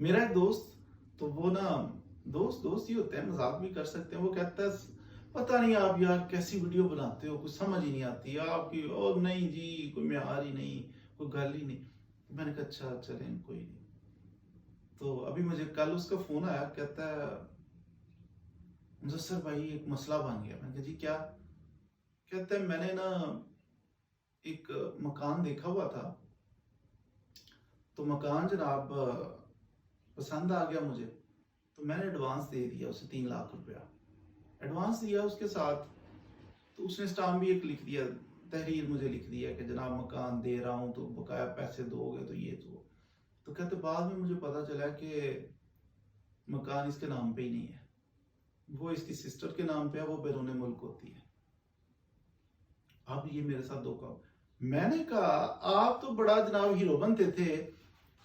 میرا ایک دوست، تو وہ نا دوست دوست ہی ہوتے ہیں، مذاق بھی کر سکتے ہیں. وہ کہتا ہے پتہ نہیں آپ یار کیسی ویڈیو بناتے ہو، کچھ سمجھ ہی نہیں آتی آپ کی. اور نہیں جی کوئی معیار ہی نہیں، کوئی گل ہی نہیں. میں نے کہا اچھا چلیں کوئی نہیں. تو ابھی مجھے کل اس کا فون آیا، کہتا ہے مظفر بھائی ایک مسئلہ بن گیا. میں نے کہا جی کیا؟ کہتا ہے میں نے نا ایک مکان دیکھا ہوا تھا، تو مکان جناب پسند آ گیا مجھے، تو میں نے ایڈوانس دے دیا اسے 3 لاکھ روپیہ ایڈوانس دیا اس کے ساتھ. تو اس نے اسٹامپ بھی ایک لکھ دیا، تحریر مجھے لکھ دیا کہ جناب مکان دے رہا ہوں تو بقایا پیسے دو گے تو یہ تو کہتے بعد میں مجھے پتا چلا کہ مکان اس کے نام پہ ہی نہیں ہے، وہ اس کی سسٹر کے نام پہ ہے، وہ بیرون ملک ہوتی ہے. اب یہ میرے ساتھ دھوکا ہو. میں نے کہا آپ تو بڑا جناب ہیرو بنتے تھے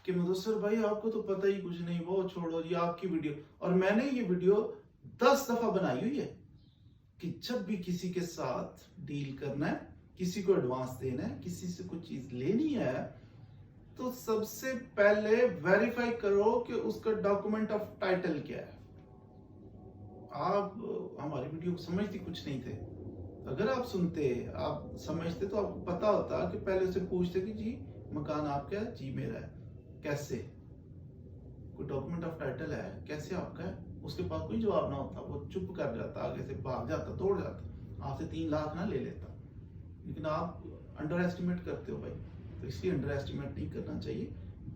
کہ مدثر بھائی آپ کو تو پتہ ہی کچھ نہیں، وہ چھوڑو یہ آپ کی ویڈیو. اور میں نے یہ ویڈیو 10 دفعہ بنائی ہوئی ہے کہ جب بھی کسی کے ساتھ ڈیل کرنا ہے، کسی کو ایڈوانس دینا ہے، کسی سے کوئی چیز لینی ہے، تو سب سے پہلے ویریفائی کرو کہ اس کا ڈاکومنٹ آف ٹائٹل کیا ہے. آپ ہماری ویڈیو کو سمجھتی کچھ نہیں تھے. اگر آپ سنتے، آپ سمجھتے تو آپ کو پتا ہوتا کہ پہلے سے پوچھتے کہ جی مکان آپ کا ہے؟ جی میرا ہے. کیسے؟ کوئی ڈاکومنٹ آف ٹائٹل ہے؟ کیسے آپ کا ہے؟ اس کے پاس کوئی جواب نہ ہوتا، وہ چپ کر جاتا، آگے سے بھاگ جاتا، دوڑ جاتا، آپ سے 3 لاکھ نہ لے لیتا. لیکن آپ انڈر ایسٹیمیٹ کرتے ہو بھائی، تو اس لیے انڈر ایسٹیمیٹ نہیں کرنا چاہیے.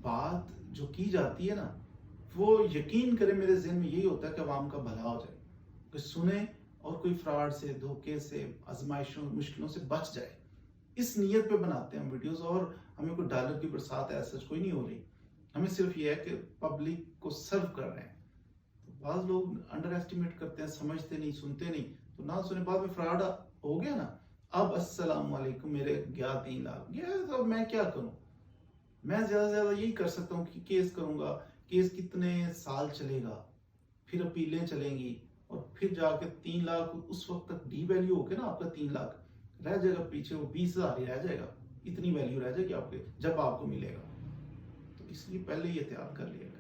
بات جو کی جاتی ہے نا، وہ یقین کرے میرے ذہن میں یہی ہوتا ہے کہ عوام کا بھلا ہو جائے، کہ سنیں اور کوئی فراڈ سے، دھوکے سے، آزمائشوں مشکلوں سے بچ جائے. اس نیت پہ بناتے ہیں ہم ویڈیوز، اور ہمیں کوئی ڈالر کی برسات ایسا کوئی نہیں ہو رہی. ہمیں صرف یہ ہے کہ پبلک کو سرو کر رہے ہیں. تو بعض لوگ انڈر ایسٹیمیٹ کرتے ہیں، سمجھتے نہیں، سنتے نہیں، تو نہ سنے. بعد میں فراڈ ہو گیا نا، اب السلام علیکم میرے گیا 3 لاکھ گیا، تو میں کیا کروں؟ میں زیادہ سے زیادہ یہی کر سکتا ہوں کہ کیس کروں گا. کیس کتنے سال چلے گا، پھر اپیلیں چلیں گی، اور پھر جا کے 3 لاکھ اس وقت تک ڈی ویلیو ہو کے نا آپ کا 3 لاکھ رہ جائے گا پیچھے، وہ 20,000 ہی رہ جائے گا. اتنی ویلیو رہ جائے گی آپ کے جب آپ کو ملے گا. تو اس لیے پہلے ہی احتیاط کر لیا گا.